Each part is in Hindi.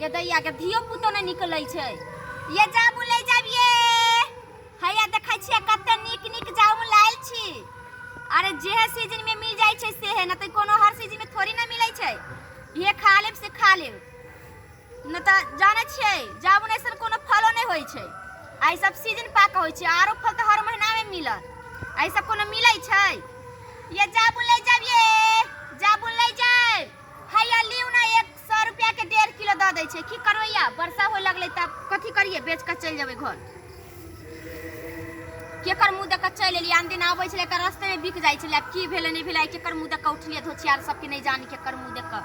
गेदैया के धियो पुतो न निकलै छै। ये जामुन ले जाबिए हैया देखै छियै कते नीक नीक जामुन लायल छी। अरे जे सीजन में मिल जाय छै से है न त कोनो हर सीजन में थोड़ी न मिलै छै। ये खा लेब से खा लेब न त जाने छियै जामुन ऐसन कोनो फलो नहीं होय छै। आई सब सीजन पाक होय छै आरो फल त हर महीना में मिलत। आई सब कोनो मिलै छै। ये जामुन ले जाबिए जामुन ले जाय हैया लिउ ना 100 रुपया के 1.5 किलो द दै छै। की करबै या वर्षा होय लगलै त कथी करिए बेच के चल जेबै घर। केकर मुंह देख के चल एलिए आन दिन आबै छले के रास्ते में बिक जाय छले। की भेले नहीं भेले केकर मुंह देख के उठलिए धोचियार सबके नहीं जानी केकर मुंह देख के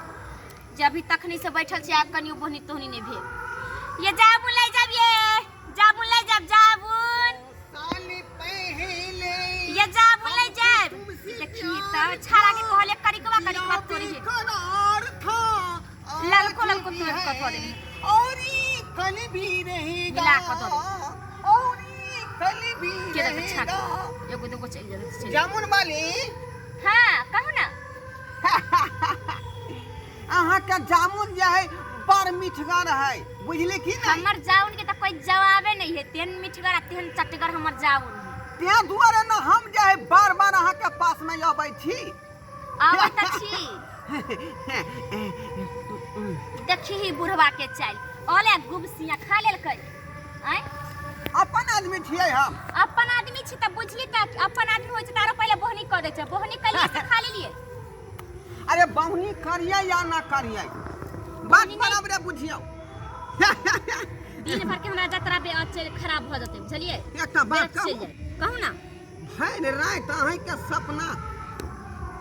जे अभी तखनी से बैठल छी आब कनियो बोहनी तोहनी नहीं भेल। ये जामुन ले जाबिए जामुन ले जाब जामुन साली पहले ये जामुन ले जाब देखिए त छाड़ा के कहले करिकवा तोरी है करार था ललको ललको तोड़ के थोड़ी और ये कल भी रहेगा मिला के दो और ये कल भी के देख छाड़ रहेगा। एगो दूगो चल जा जामुन वाली हां कहू ना अहाँ का जामुन जे है बड़ मीठगर है बुझले की नहीं। हमर जामुन के त कोई जवाबे नहीं है। तेन मीठगर आ तेन चटगर हमर जामुन है। त्या दुआरे न हम जे है बार बार अहाँ के पास में आबै छी। आवत छी देखी ही बुढ़वा के चाल ओले गुबसिया खा लेल कै आय अपन आदमी छियै हम। अपन आदमी छी त बुझली त अपन आदमी होय छै तारो पहले बोहनी कर दे छै। बोहनी कलिए से खा लेलिए। अरे बहुनी करिए या ना करिए बात बराबर बुझियो। दिन भर के हमरा जतरा बे चल खराब भ जते बुझलिए। एकटा बात कहू ना भैर रात अहाँ के सपना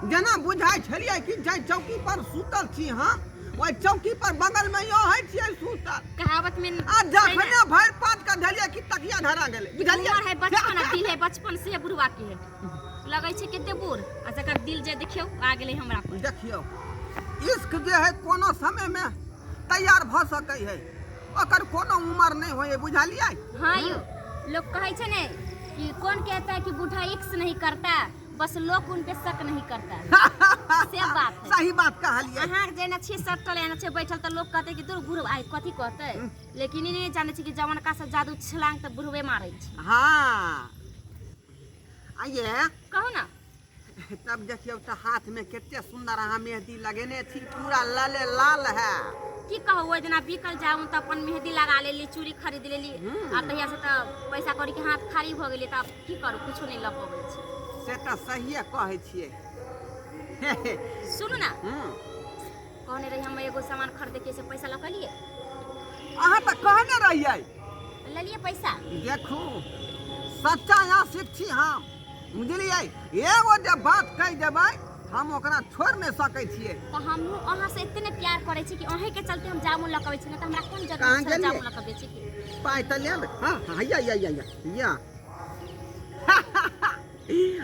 जेना बुझाय छलिए कि जाय चौकी पर सुतल छी हम ओइ चौकी पर बगल में यो है छियै सुतल कहावत में आ जखने भैर पात का धलिए कि तकिया धरा गेले बुझलिए। उमर है बचपन दिल है बचपन से बुढ़वा के है लगै छै केते बूढ़ आ जकर दिल जे देखियो आ गेलै हमरा पर। देखियो इश्क जे है कोनो समय में तैयार भ सकै है ओकर कोनो उम्र नहीं होय बुझलिए। हां यो लोग कहै छै ने कि कौन कहता है कि बूढ़ा इश्क नहीं करता बस लोग उन पे शक नहीं करता से बात है। सही बात कहलिए। अहाँ जेना छी सटल एना छै बैठल त लोग कहते कि दूर बुढ़ आइ कथी कहते लेकिन ई नहीं जाने छी कि जवन का से जादू छलांग त बुढ़वे मारै छै। हां आइए कहू ना तब देखियो तो हाथ में कितने सुंदर अहाँ मेहंदी लगेने थी पूरा लाले लाल है। की कहू ओइ दिना बिकल जाऊं त अपन मेहंदी लगा लेली चूड़ी खरीद लेली आ तहिया से त पैसा कौड़ी के हाथ खाली भ गेली त की करू कुछो नहीं ल पबै छै। से तो सहिए कहै छियै। सुनू ना कहने रही हम एगो सामान खरीदे के से पैसा ल के लिए अहाँ तो कहने रहिए ले लिए पैसा। देखू सच्चा आशिक छी हम बुझलिए। एगो जब बात कह देबै हम ओकरा छोड़ नहीं सकै छियै। तो हम अहाँ से इतने प्यार करे छी कि अहीं के चलते हम जामुन लकबै छी न त हमरा कोन जरूरत छै जामुन लकबै छी के पाइ त ले हां या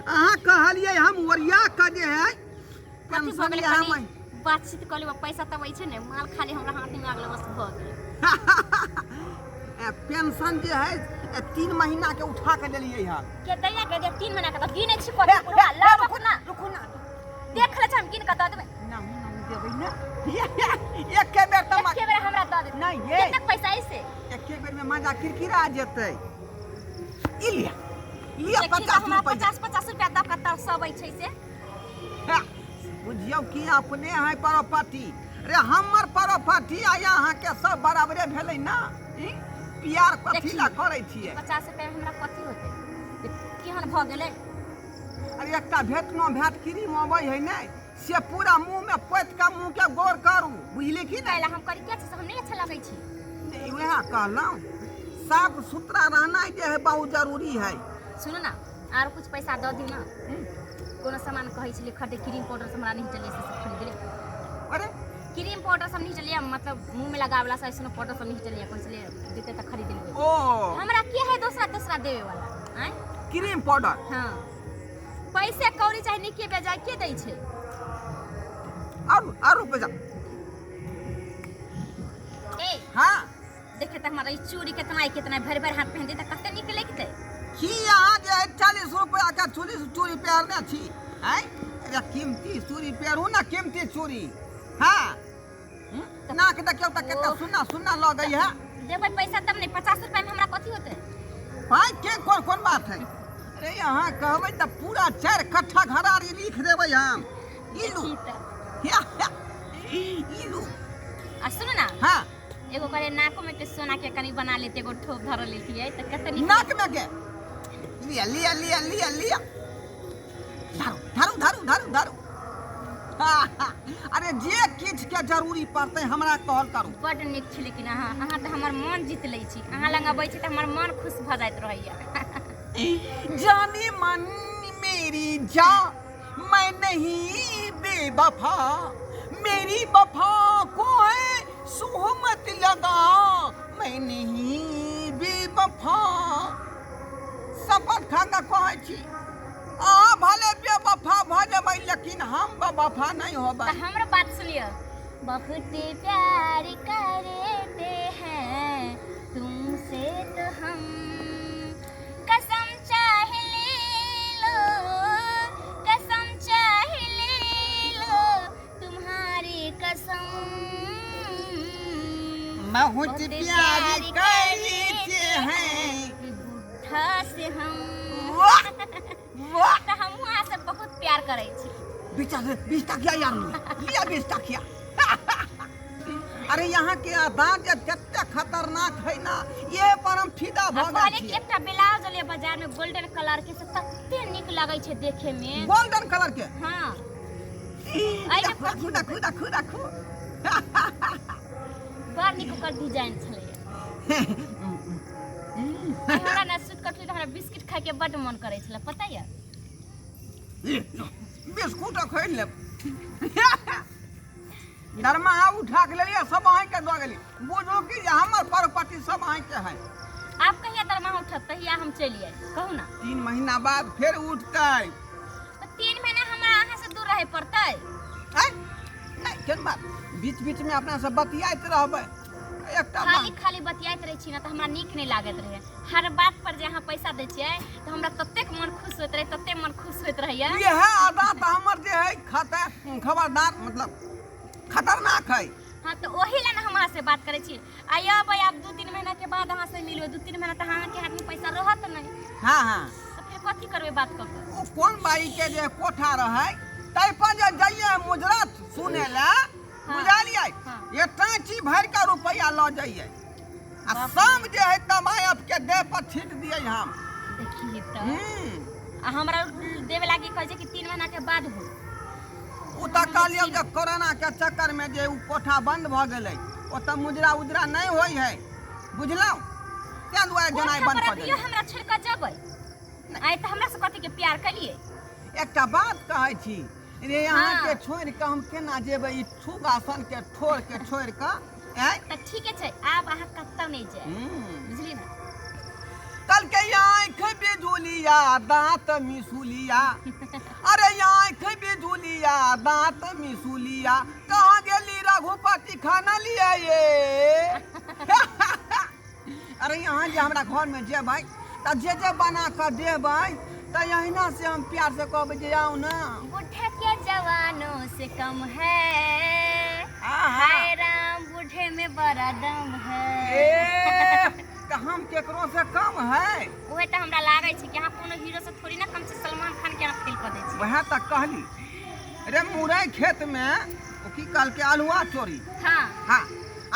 अहाँ कहलिए हम ओरिया के जे है कथी भ गेलै हम बातचीत कर लेब पैसा त वही छै ने माल खाली हमरा हाथ में आगले बस भ गेलै। पेंशन जे है 3 महीना के उठा के लेलिए है के दैया के दे 3 महीना के त गिने छी कोठा पूरा ला रुकू ना देख ले हम गिन के द देबै नहीं देबै ना एक के बेर त के बेर हमरा द दे नहीं ये कितना पैसा ऐसे एक के बेर में मजा किरकिरा जेतै। ई लिया 50 रुपया 50 रुपया द के तर सब छै से बुझियो कि अपने है प्रॉपर्टी। अरे हमर प्रॉपर्टी आ अहाँ के सब बराबरे भेलै ना। प्यार कथी ला करै छियै। 50 रुपया हमरा कथी होतै केहन भ गेलै। अरे एकटा भेट क्रीम अबै है नै से पूरा मुंह में पोत के मुंह के गोर करू बुझली कि नहीं। हम करी के से हम नहीं अच्छा लगै छी। नहीं वह कहलौ साफ सुथरा रहना जे है बहुत जरूरी है। सुनो ना आरो कुछ पैसा द दी ना कोनो सामान कहै छली खरीदे क्रीम पाउडर से हमरा नहीं चले से खरीद ले। अरे क्रीम पाउडर सब नहीं चलिए मतलब मुंह में लगावला से ऐसनो पाउडर सब नहीं चलिए कोन चलिए देते त खरीद लेबे। ओ हमरा के है दूसरा देवे वाला हैं क्रीम पाउडर। हां पैसे कौड़ी चाहे निके बेजा के दै छै और पैसा ए हां देखे त हमारा चूड़ी कितना भर भर हाथ पहन दे त कते निक लगते की यहाँ जे 40 रुपया का चूड़ी पहनने छी हैं। अरे कीमती चूड़ी पहनू ना कीमती चूड़ी। हाँ नाक देखियो त केतना सुन्ना सुन्ना लगै है। देबै पैसा तब नहीं, 50 रुपया में हमरा कथी होते? भाई के कौन कौन बात है? अरे यहाँ कहबै त पूरा 4 कट्ठा घरारी लिख देबै हम। इलू इलू आ सुन ना, हाँ एगो करे नाको में के सोना के कनी बना लेते, एगो ठोप धर लेती है त कतनी नाक में के लिया लिया लिया लिया लिया धरू धरू धरू धरू। अरे जे किछ के जरूरी पड़ते हमरा कहल करू। बड निक छी, लेकिन अहाँ त हमर मन जीत लै छी। अहाँ लंग अबै छी त हमर मन खुश भ जाइत रहैया। जाने मन मेरी जा मैं नहीं बेवफा, मेरी वफा को है सुहमत लगा, मैं नहीं बेवफा। शपथ खा के कहै छी भले बेवफा भ जेबै, लेकिन हम बेवफा नहीं होबै। त हमरा बात सुनियो, बहुत प्यार करते हैं तुमसे तो हम, कसम चाहे ले लो, कसम चाहे ले लो, तुम्हारी कसम बहुत प्यार करते हैं बुढ़ा से हम। वाह वाह त हम वहाँ से बहुत प्यार करै छी। बीचा से 20 टकिया यार लिया 20 टकिया। अरे यहाँ के आदान जत्ते खतरनाक है ना, ये पर हम फिदा भ कहले गए कि एकटा ब्लाउज ले बाजार में गोल्डन कलर के से कते निक लागै छै देखे में। गोल्डन कलर के हां अरे खुदा खुदा खुदा खु बड़ निक ओकर डिजाइन छलै। हमरा ना सुत कटली त हमरा बिस्किट खाय के बड मन करै छलै, पता है? बिस्कुट खरीद ले दरमाहा उठा के लेलिए, सब अहीं के दो गेली। बुझो कि हमर प्रॉपर्टी सब अहीं के है। आप कहिया दरमाहा उठत तहिया हम चलिए, कहू ना। 3 महीना बाद फिर उठतै। तो 3 महीना हमरा अहाँ से दूर रहे पड़तै? नहीं केन बात, बीच बीच में अपना सब बतियाइत रहबै। एकटा खाली खाली बतियाइत रहे छी ना त हमरा नीक नहीं लागत रहे। हर बात पर जे अहाँ पैसा दै छियै त हमरा ततेक मन खुश होइत रहे, तते मन खुश होइत रहैया। ये है आदत हमर जे है खबरदार, मतलब खतरनाक है। हाँ तो वही ला ना हम अहाँ से बात करे छी। आइयो भाई आप 2-3 महीना के बाद अहाँ से मिलबे, 2-3 महीना त अहाँ के हाथ में पैसा रहत नहीं। हाँ हाँ तो फिर कथी करबे बात क के? ओ कौन बाई के जे कोठा रहे तै पर जे जाइए मुजरत सुने ला, बुझलियै? ये टांची भर के रुपया ल जाइए आ शाम जे है तमायब के देह पर छीट दिए हम। देखिए त आ हमरा देवे लागी कहे छै कि 3 महीना के बाद हो। उ त कहलियो जे कोरोना के चक्कर में जे उ कोठा बंद भ गेलै, ओत मुजरा उजरा नहीं होई है, बुझलौ? तै दुआरे जनाई बंद कर दियो। हमरा छोड़ के जबै आइ त हमरा से कथी के प्यार कलिए। एकटा बात कहै छी रे, यहाँ के छोड़ के हम केना जेबै? ई ठुगासन के ठोर के छोड़ के त ठीक छै, आब अहाँ कतौ नहीं जाय, बुझली ना? कल के आँख बिजुलिया दांत मिसुलिया, अरे आँख बिजुलिया दांत मिसुलिया, कहाँ गेली रघुपति खाना लिया ये? अरे यहाँ जे हमरा घर में जेबै त जे बना के देबै त यहिना से हम प्यार से कहबै जे आओ ना। बूढ़ा के जवानों से कम है, हाय राम बूढ़े में बड़ा दम है। त हम केकरो से कम है? ओहे त हमरा लागै छै कि अहाँ कोनो हीरो से थोड़ी ना कम छै, सलमान खान के अहाँ फेल क दै छी। वह तक कहली रे मुरई खेत में ओ की कहल के आलुआ चोरी। हाँ हाँ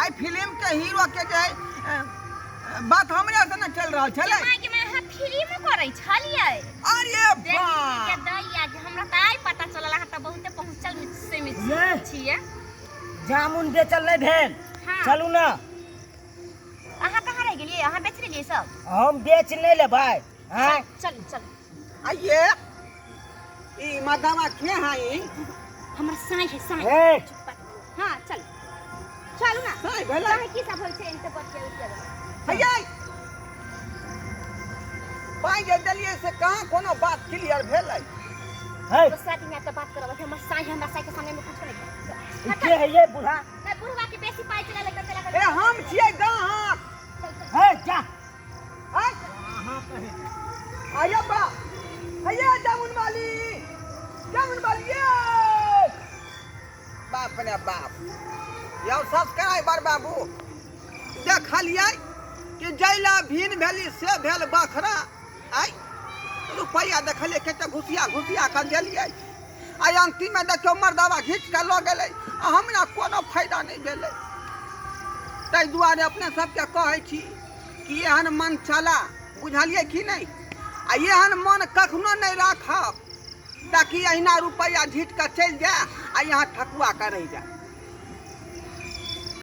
आई फिल्म के हीरो के जे बात हमरे से न चल रहल छले कि मैं अहाँ फिल्म करै छलिए। अरे के बा दैया कि हमरा त आइ पता चलल अहाँ त बहुते पहुंचल से में छिए। जामुन बेचल नहीं भेल, चलू ना। अहाँ कहाँ रह गेलिए? अहाँ बेच लेलिए सब? हम बेच नहीं ले भाई। हाँ चल चल आइए ई मदमा के हई? हमर साई है साई। हाँ चल चलू ना। साई भेला काहे की सब होय छै इनसे बच्चे उठ भैया पाई जे दलिए से कहां कोनो बात क्लियर भेलै? है तो साथी में तो बात करब, हमर साई हमरा साई के सामने में कुछ नहीं। के है ये बूढ़ा? मैं बुढ़वा के बेसी पाई चला ले करते लगा। ए हम छियै गाहक। है जा हां कहे आइयो बा भैया जामुन वाली ये बाप रे बाप यौ सब्सक्राइबर बाबू देखलियै कि जैला भीन भेली से भेल बखरा आई रुपैया देखलियै कते घुसिया कर देलियै आई अंतिम में देखियो मर्दावा घींच के लऽ गेलै आ हमरा कोनो फायदा नहीं भेलै ताहि दुआरे अपने सबके कहै छी कि एहन मन चला बुझलियै कि नहीं आ एहन मन कखनो नहीं राखब ताकि अहिना रुपैया झीट के चलि जाए आ यहाँ ठकुआ के रहि जाए।